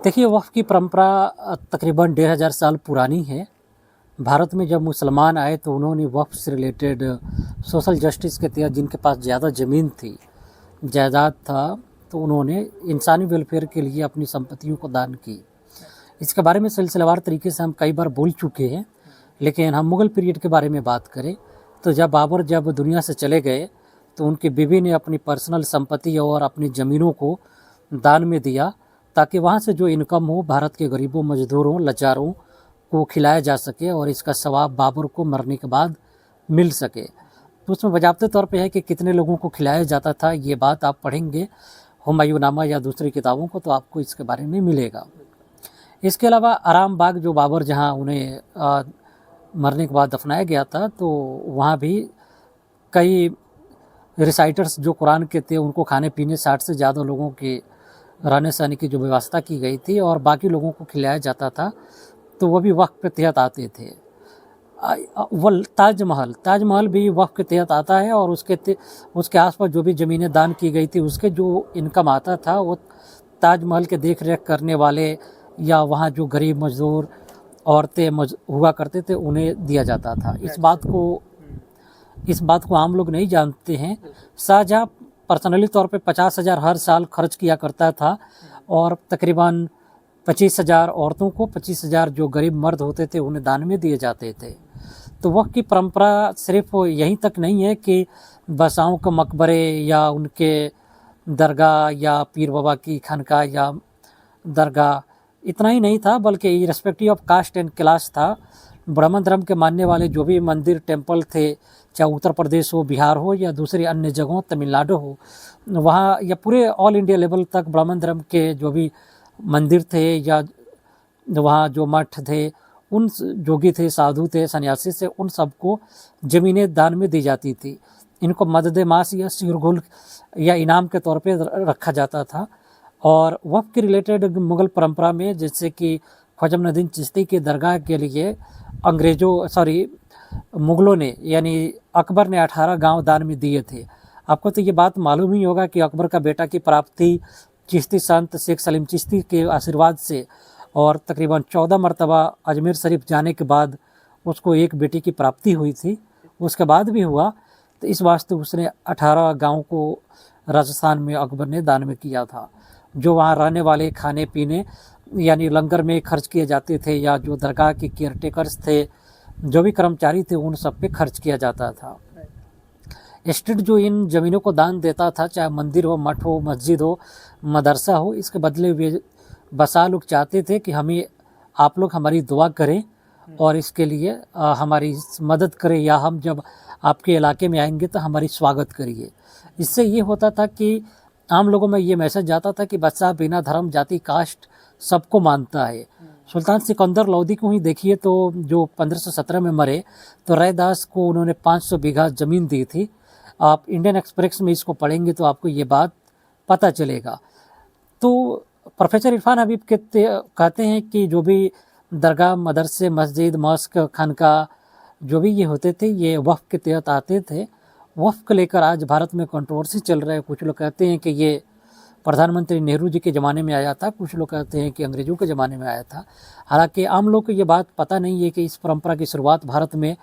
देखिए, वक़्फ़ की परंपरा तकरीबन 1500 साल पुरानी है। भारत में जब मुसलमान आए तो उन्होंने वक़्फ़ से रिलेटेड सोशल जस्टिस के तहत जिनके पास ज़्यादा ज़मीन थी, जायदाद था, तो उन्होंने इंसानी वेलफेयर के लिए अपनी संपत्तियों को दान की। इसके बारे में सिलसिलेवार तरीके से हम कई बार बोल चुके हैं, लेकिन हम मुग़ल पीरियड के बारे में बात करें तो जब बाबर दुनिया से चले गए तो उनकी बीवी ने अपनी पर्सनल संपत्ति और अपनी ज़मीनों को दान में दिया, ताकि वहाँ से जो इनकम हो भारत के गरीबों, मज़दूरों, लाचारों को खिलाया जा सके और इसका सवाब बाबर को मरने के बाद मिल सके। तो उसमें बाज़ाब्ते तौर पे है कि कितने लोगों को खिलाया जाता था, ये बात आप पढ़ेंगे हुमायूँनामा या दूसरी किताबों को तो आपको इसके बारे में मिलेगा। इसके अलावा आराम बाग जो बाबर जहाँ उन्हें मरने के बाद दफनाया गया था, तो वहाँ भी कई रिसाइटर्स जो कुरान के थे उनको खाने पीने 60 से ज़्यादा लोगों के रहने सहने की जो व्यवस्था की गई थी और बाकी लोगों को खिलाया जाता था, तो वो भी वक़्फ़ के तहत आते थे। ताजमहल भी वक़्फ़ के तहत आता है और उसके आसपास जो भी ज़मीनें दान की गई थी उसके जो इनकम आता था वो ताजमहल के देख रेख करने वाले या वहाँ जो गरीब मज़दूर औरतें हुआ करते थे उन्हें दिया जाता था। इस बात को आम लोग नहीं जानते हैं। शाहजहाँ पर्सनली तौर पे 50,000 हर साल खर्च किया करता था और तकरीबन 25,000 औरतों को, 25,000 जो गरीब मर्द होते थे उन्हें दान में दिए जाते थे। तो वक़्फ़ की परंपरा सिर्फ यहीं तक नहीं है कि बसाओं के मकबरे या उनके दरगाह या पीर बाबा की खानका या दरगाह, इतना ही नहीं था, बल्कि irrespective of cast and class था। ब्राह्मण धर्म के मानने वाले जो भी मंदिर टेम्पल थे, चाहे उत्तर प्रदेश हो, बिहार हो या दूसरी अन्य जगहों, तमिलनाडु हो, वहाँ या पूरे ऑल इंडिया लेवल तक ब्राह्मण धर्म के जो भी मंदिर थे या वहाँ जो मठ थे, उन जोगी थे, साधु थे, सन्यासी से, उन सबको ज़मीनें दान में दी जाती थी। इनको मदद मास या सिरगुल या इनाम के तौर पे रखा जाता था। और वक़्फ़ के रिलेटेड मुग़ल परंपरा में जैसे कि ख्वाजा मुइनुद्दीन चिश्ती की दरगाह के लिए मुग़लों ने यानी अकबर ने 18 गांव दान में दिए थे। आपको तो ये बात मालूम ही होगा कि अकबर का बेटा की प्राप्ति चिश्ती संत शेख सलीम चिश्ती के आशीर्वाद से और तकरीबन 14 मरतबा अजमेर शरीफ जाने के बाद उसको एक बेटी की प्राप्ति हुई थी। उसके बाद भी हुआ, तो इस वास्ते उसने 18 गाँव को राजस्थान में अकबर ने दान में किया था। जो वहाँ रहने वाले खाने पीने यानी लंगर में खर्च किए जाते थे या जो दरगाह के केयरटेकर्स थे, जो भी कर्मचारी थे, उन सब पे खर्च किया जाता था। स्टेट जो इन ज़मीनों को दान देता था, चाहे मंदिर हो, मठ हो, मस्जिद हो, मदरसा हो, इसके बदले वे बसा लोग चाहते थे कि आप लोग हमारी दुआ करें और इसके लिए हमारी मदद करें, या हम जब आपके इलाके में आएंगे तो हमारी स्वागत करिए। इससे ये होता था कि आम लोगों में ये मैसेज जाता था कि बादशाह बिना धर्म, जाति, कास्ट सबको मानता है। सुल्तान सिकंदर लोदी को ही देखिए, तो जो 1517 में मरे, तो रैदास को उन्होंने 500 बीघा ज़मीन दी थी। आप इंडियन एक्सप्रेस में इसको पढ़ेंगे तो आपको ये बात पता चलेगा। तो प्रोफेसर इरफान हबीब कहते हैं कि जो भी दरगाह, मदरसे, मस्जिद, मस्क, खानका जो भी ये होते थे, ये वक़्फ़ के तहत आते थे। वक़्फ़ को लेकर आज भारत में कंट्रोवर्सी चल रहा है। कुछ लोग कहते हैं कि ये प्रधानमंत्री नेहरू जी के ज़माने में आया था, कुछ लोग कहते हैं कि अंग्रेज़ों के ज़माने में आया था। हालांकि आम लोग को ये बात पता नहीं है कि इस परंपरा की शुरुआत भारत में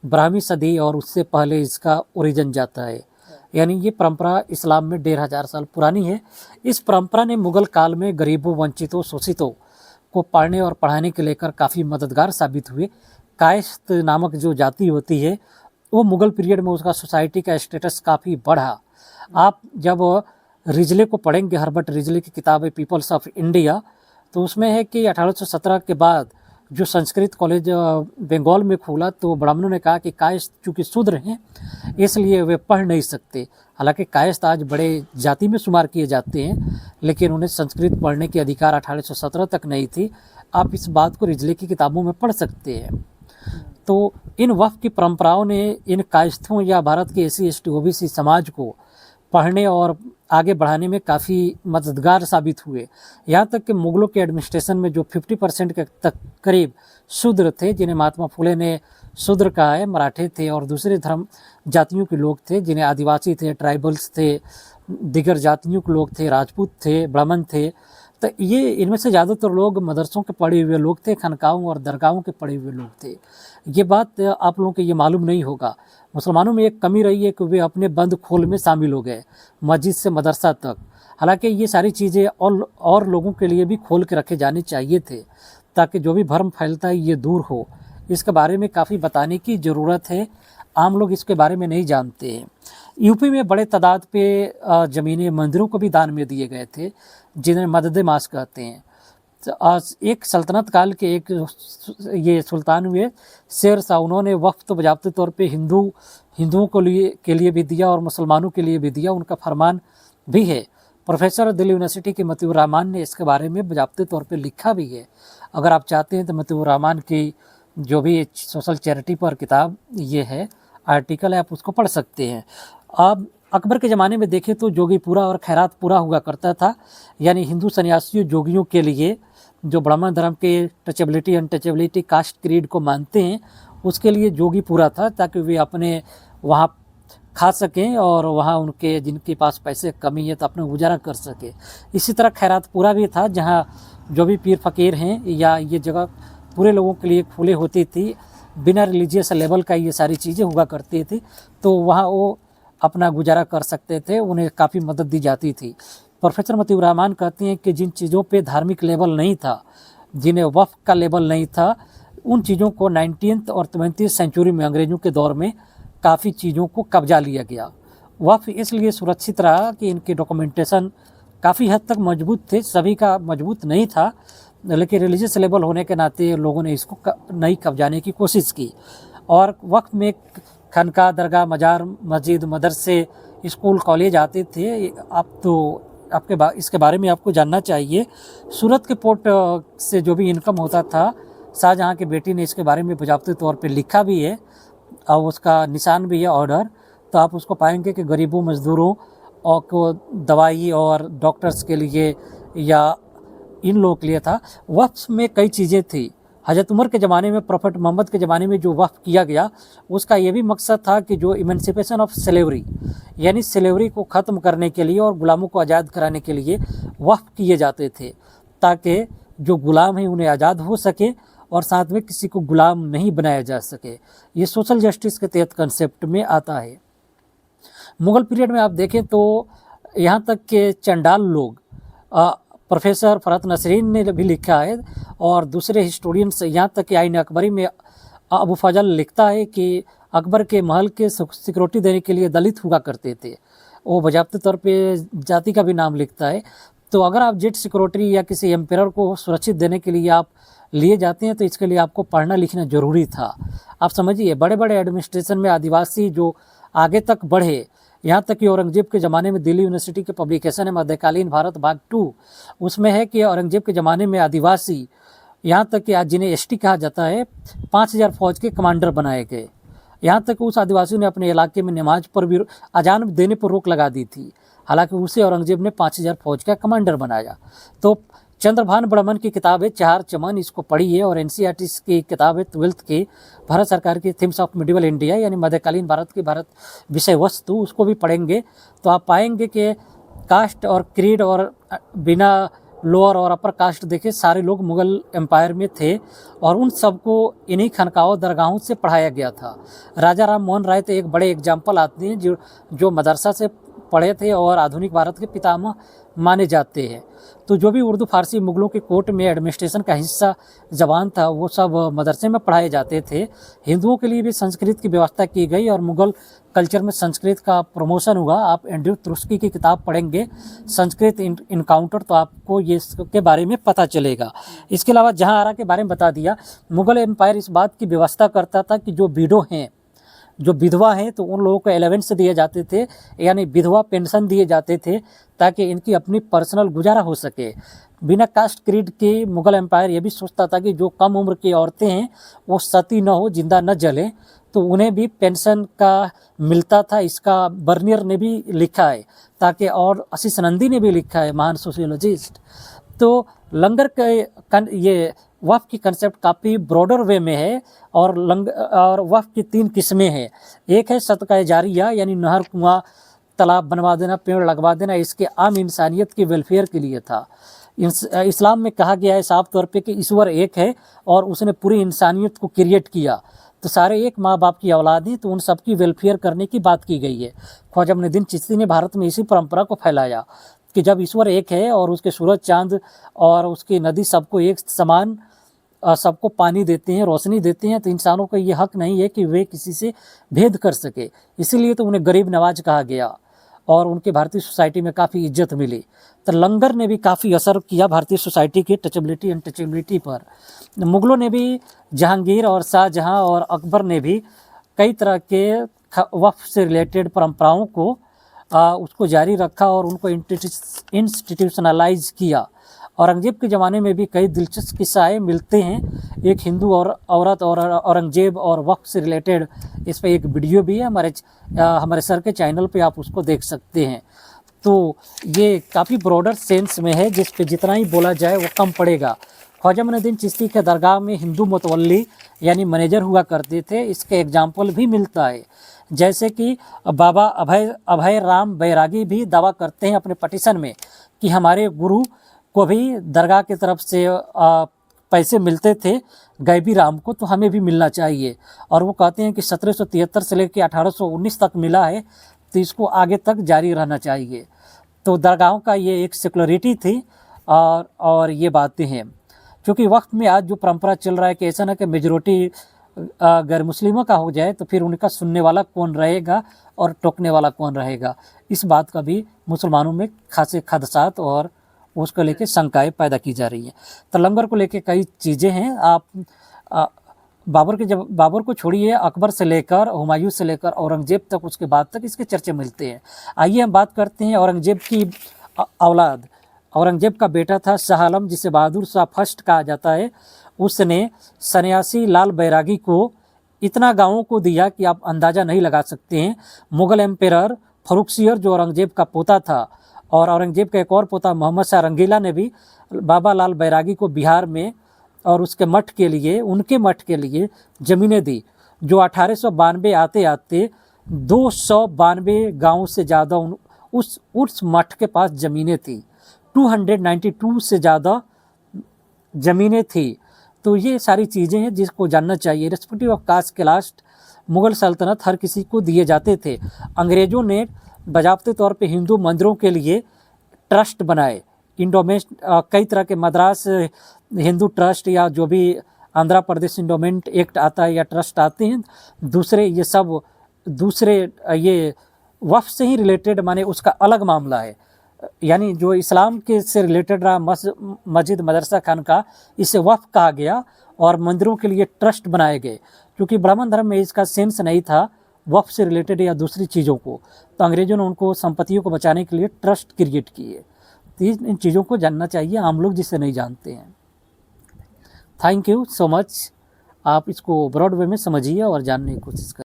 12वीं सदी और उससे पहले इसका ओरिजिन जाता है। यानी ये परंपरा इस्लाम में 1500 साल पुरानी है। इस परंपरा ने मुग़ल काल में गरीबों, वंचितों, शोषितों को पढ़ने और पढ़ाने के लेकर काफ़ी मददगार साबित हुए। कायस्थ नामक जो जाति होती है, वो मुग़ल पीरियड में उसका सोसाइटी का स्टेटस काफ़ी बढ़ा। आप जब रिजले को पढ़ेंगे, हर्बर्ट रिजले की किताब है पीपल्स ऑफ इंडिया, तो उसमें है कि 1817 के बाद जो संस्कृत कॉलेज बंगाल में खुला, तो ब्राह्मणों ने कहा कि कायस्थ चूँकि शूद्र हैं इसलिए वे पढ़ नहीं सकते। हालांकि कायस्थ आज बड़े जाति में शुमार किए जाते हैं, लेकिन उन्हें संस्कृत पढ़ने की अधिकार 1817 तक नहीं थी। आप इस बात को रिजले की किताबों में पढ़ सकते हैं। तो इन वक़्फ़ की परंपराओं ने इन कायस्थों या भारत के SC ST OBC समाज को पढ़ने और आगे बढ़ाने में काफ़ी मददगार साबित हुए। यहाँ तक कि मुग़लों के एडमिनिस्ट्रेशन में जो 50% के तक करीब शूद्र थे, जिन्हें महात्मा फुले ने शूद्र कहा है, मराठे थे और दूसरे धर्म जातियों के लोग थे, जिन्हें आदिवासी थे, ट्राइबल्स थे, दिगर जातियों के लोग थे, राजपूत थे, ब्राह्मण थे, तो ये इनमें से ज़्यादातर लोग मदरसों के पढ़े हुए लोग थे, खानकाहों और दरगाहों के पढ़े हुए लोग थे। ये बात आप लोगों को ये मालूम नहीं होगा। मुसलमानों में एक कमी रही है कि वे अपने बंद खोल में शामिल हो गए, मस्जिद से मदरसा तक। हालांकि ये सारी चीज़ें और लोगों के लिए भी खोल के रखे जाने चाहिए थे, ताकि जो भी भ्रम फैलता है ये दूर हो। इसके बारे में काफ़ी बताने की ज़रूरत है, आम लोग इसके बारे में नहीं जानते हैं। यूपी में बड़े तादाद पे ज़मीनें मंदिरों को भी दान में दिए गए थे, जिन्हें मदद मास कहते हैं। तो आज एक सल्तनत काल के एक ये सुल्तान हुए शेर शाह, उन्होंने वक्फ तो बजाबते तौर पे हिंदुओं के लिए भी दिया और मुसलमानों के लिए भी दिया, उनका फरमान भी है। प्रोफेसर दिल्ली यूनिवर्सिटी के मतीउर रहमान ने इसके बारे में बजाबते तौर पे लिखा भी है। अगर आप चाहते हैं तो मतीउर रहमान की जो भी सोशल चैरिटी पर किताब ये है, आर्टिकल है, आप उसको पढ़ सकते हैं। अब अकबर के ज़माने में देखें तो जोगीपुरा और खैरातपुरा हुआ करता था, यानी हिंदू सन्यासियों जोगियों के लिए जो ब्राह्मण धर्म के टचेबिलिटी अनटचेबिलिटी कास्ट क्रीड को मानते हैं, उसके लिए जोगीपुरा था, ताकि वे अपने वहाँ खा सकें और वहाँ उनके जिनके पास पैसे कमी है तो अपना गुजारा कर सके। इसी तरह खैरातपुरा भी था, जहाँ जो भी पीर फ़कीर हैं या ये जगह पूरे लोगों के लिए खुले होती थी, बिना रिलीजियस लेवल का ये सारी चीज़ें हुआ करती थी, तो वहाँ वो अपना गुजारा कर सकते थे, उन्हें काफ़ी मदद दी जाती थी। प्रोफेसर मतीउर रहमान कहते हैं कि जिन चीज़ों पे धार्मिक लेवल नहीं था, जिन्हें वफ़ का लेवल नहीं था, उन चीज़ों को 19th और 20th सेंचुरी में अंग्रेज़ों के दौर में काफ़ी चीज़ों को कब्जा लिया गया। वफ़ इसलिए सुरक्षित रहा कि इनके डॉक्यूमेंटेशन काफ़ी हद तक मजबूत थे, सभी का मजबूत नहीं था, लेकिन रिलीजियस लेवल होने के नाते लोगों ने इसको नहीं कब्जाने की कोशिश की। और वक्त में खानका, दरगाह, मजार, मस्जिद, मदरसे, स्कूल, कॉलेज आते थे। अब तो इसके बारे में आपको जानना चाहिए। सूरत के पोर्ट से जो भी इनकम होता था, शाहजहाँ की बेटी ने इसके बारे में बाज़ाब्ते तौर पे लिखा भी है और उसका निशान भी है, ऑर्डर। तो आप उसको पाएंगे कि गरीबों, मज़दूरों और को दवाई और डॉक्टर्स के लिए या इन लोगों के लिए था। वक्फ में कई चीज़ें थी। हज़रत उमर के ज़माने में, प्रॉफेट मोहम्मद के ज़माने में जो वक्फ किया गया, उसका ये भी मकसद था कि जो इमेंसिपेशन ऑफ स्लेवरी, यानी स्लेवरी को ख़त्म करने के लिए और गुलामों को आज़ाद कराने के लिए वक्फ किए जाते थे, ताकि जो गुलाम हैं उन्हें आज़ाद हो सके और साथ में किसी को गुलाम नहीं बनाया जा सके। ये सोशल जस्टिस के तहत कंसेप्ट में आता है। मुग़ल पीरियड में आप देखें तो यहाँ तक के चंडाल लोग, प्रोफेसर फ़रहत नसरीन ने भी लिखा है और दूसरे हिस्टोरियंस, यहाँ तक कि आइन अकबरी में अबू फजल लिखता है कि अकबर के महल के सिक्योरिटी देने के लिए दलित हुआ करते थे। वो बजाब्ते तौर पे जाति का भी नाम लिखता है। तो अगर आप जेट सिक्योरिटी या किसी एम्पायर को सुरक्षित देने के लिए आप लिए जाते हैं, तो इसके लिए आपको पढ़ना लिखना ज़रूरी था। आप समझिए, बड़े बड़े एडमिनिस्ट्रेशन में आदिवासी जो आगे तक बढ़े, यहाँ तक कि औरंगजेब के ज़माने में दिल्ली यूनिवर्सिटी के पब्लिकेशन है मध्यकालीन भारत भाग 2, उसमें है कि औरंगजेब के ज़माने में आदिवासी, यहाँ तक कि आज जिन्हें एसटी कहा जाता है, 5000 फौज के कमांडर बनाए गए। यहाँ तक कि उस आदिवासी ने अपने इलाके में नमाज पर भी, अजान देने पर रोक लगा दी थी, हालांकि उसे औरंगजेब ने 5000 फौज का कमांडर बनाया। तो चंद्रभान बर्मन की किताब है चार चमन, इसको पढ़िए। और एनसीईआरटी की किताब है 12th की, भारत सरकार की थीम्स ऑफ मिडिवल इंडिया, यानी मध्यकालीन भारत विषय वस्तु, उसको भी पढ़ेंगे तो आप पाएंगे कि कास्ट और क्रीड और बिना लोअर और अपर कास्ट देखे सारे लोग मुग़ल एम्पायर में थे और उन सबको इन्हीं खानकाहों, दरगाहों से पढ़ाया गया था। राजा राम मोहन राय तो एक बड़े एग्जाम्पल आते हैं जो मदरसा से पढ़े थे और आधुनिक भारत के पितामह माने जाते हैं। तो जो भी उर्दू फारसी मुग़लों के कोर्ट में एडमिनिस्ट्रेशन का हिस्सा ज़बान था, वो सब मदरसे में पढ़ाए जाते थे। हिंदुओं के लिए भी संस्कृत की व्यवस्था की गई और मुग़ल कल्चर में संस्कृत का प्रमोशन हुआ। आप एंड्रयू तुर्स्की की किताब पढ़ेंगे, संस्कृत इनकाउंटर, तो आपको ये इसके बारे में पता चलेगा। इसके अलावा जहांआरा के बारे में बता दिया। मुग़ल एम्पायर इस बात की व्यवस्था करता था कि जो विडो हैं, जो विधवा हैं, तो उन लोगों को एलेवेंस दिए जाते थे, यानी विधवा पेंशन दिए जाते थे, ताकि इनकी अपनी पर्सनल गुजारा हो सके। बिना कास्ट क्रीड के मुग़ल एम्पायर ये भी सोचता था कि जो कम उम्र की औरतें हैं वो सती न हो, जिंदा न जलें, तो उन्हें भी पेंशन का मिलता था। इसका बर्नियर ने भी लिखा है, ताकि, और आशीष नंदी ने भी लिखा है, महान सोशियोलॉजिस्ट। तो लंगर के ये वफ़ की कंसेप्ट काफ़ी ब्रॉडर वे में है और वफ़ की 3 किस्में हैं। एक है सदका जारिया, यानी नहर, कुआं, तालाब बनवा देना, पेड़ लगवा देना, इसके आम इंसानियत के वेलफेयर के लिए था। इस्लाम में कहा गया है साफ तौर पे कि ईश्वर एक है और उसने पूरी इंसानियत को क्रिएट किया, तो सारे एक माँ बाप की औलाद हैं, तो उन सबकी वेलफेयर करने की बात की गई है। ख्वाजा मुइनुद्दीन चिश्ती ने भारत में इसी परंपरा को फैलाया कि जब ईश्वर एक है और उसके सूरज चांद और उसकी नदी सबको एक समान सबको पानी देते हैं, रोशनी देते हैं, तो इंसानों का ये हक नहीं है कि वे किसी से भेद कर सके। इसीलिए तो उन्हें गरीब नवाज कहा गया और उनके भारतीय सोसाइटी में काफ़ी इज्जत मिली। तो लंगर ने भी काफ़ी असर किया भारतीय सोसाइटी की टचेबिलिटी अनटचेबिलिटी पर। मुग़लों ने भी, जहांगीर और शाहजहां और अकबर ने भी कई तरह के वक्फ से रिलेटेड परंपराओं को उसको जारी रखा और उनको इंस्टीट्यूशनलाइज किया। औरंगजेब के ज़माने में भी कई दिलचस्प किस्से मिलते हैं। एक हिंदू और औरत और औरंगजेब और वक्फ से रिलेटेड इस पर एक वीडियो भी है हमारे सर के चैनल पे, आप उसको देख सकते हैं। तो ये काफ़ी ब्रॉडर सेंस में है, जिस पे जितना ही बोला जाए वो कम पड़ेगा। ख्वाजा मुइनुद्दीन चिश्ती के दरगाह में हिंदू मुतवल्ली यानी मैनेजर हुआ करते थे। इसके एग्जाम्पल भी मिलता है, जैसे कि बाबा अभय राम बैरागी भी दावा करते हैं अपने पटिशन में कि हमारे गुरु को भी दरगाह की तरफ से पैसे मिलते थे गैबी राम को, तो हमें भी मिलना चाहिए। और वो कहते हैं कि 1773 से लेकर 1819 तक मिला है, तो इसको आगे तक जारी रहना चाहिए। तो दरगाहों का ये एक सेकुलरिटी थी और ये बातें हैं। क्योंकि वक्त में आज जो परंपरा चल रहा है कि ऐसा ना कि मेजोरिटी गैर मुस्लिमों का हो जाए, तो फिर उनका सुनने वाला कौन रहेगा और टोकने वाला कौन रहेगा, इस बात का भी मुसलमानों में खासे खदशात और उसको लेके शंकाएं पैदा की जा रही हैं। तो लंगर को लेके कई चीज़ें हैं। आप बाबर को छोड़िए, अकबर से लेकर हुमायूं से लेकर औरंगजेब तक, उसके बाद तक इसके चर्चे मिलते हैं। आइए हम बात करते हैं औरंगजेब की औलाद। औरंगजेब का बेटा था शाह आलम, जिसे बहादुर शाह फर्स्ट कहा जाता है। उसने सन्यासी लाल बैरागी को इतना गाँवों को दिया कि आप अंदाज़ा नहीं लगा सकते हैं। मुग़ल एम्पेरर फर्रुखसियर जो औरंगजेब का पोता था, और औरंगजेब का एक और पोता मोहम्मद शाह रंगीला ने भी बाबा लाल बैरागी को बिहार में और उनके मठ के लिए ज़मीनें दी, जो 1892 आते आते 292 गाँव से ज़्यादा उस मठ के पास ज़मीनें थी। 292 से ज़्यादा ज़मीनें थी। तो ये सारी चीज़ें हैं जिसको जानना चाहिए। रिस्पेक्टिव ऑफ कास्ट क्लास्ट मुग़ल सल्तनत हर किसी को दिए जाते थे। अंग्रेज़ों ने बजाबते तौर पे हिंदू मंदिरों के लिए ट्रस्ट बनाए। इंडोमेंट कई तरह के मद्रास हिंदू ट्रस्ट या जो भी आंध्र प्रदेश इंडोमेंट एक्ट आता है या ट्रस्ट आते हैं, दूसरे ये वक्फ से ही रिलेटेड, माने उसका अलग मामला है। यानी जो इस्लाम के से रिलेटेड रहा, मस्जिद मदरसा खानका, इसे वक्फ कहा गया और मंदिरों के लिए ट्रस्ट बनाए गए। क्योंकि ब्राह्मण धर्म में इसका सेंस नहीं था वक्फ से रिलेटेड या दूसरी चीज़ों को, तो अंग्रेज़ों ने उनको संपत्तियों को बचाने के लिए ट्रस्ट क्रिएट किए। तो इन चीज़ों को जानना चाहिए आम लोग जिसे नहीं जानते हैं। Thank you so much. आप इसको ब्रॉड वे में समझिए और जानने की कोशिश करें।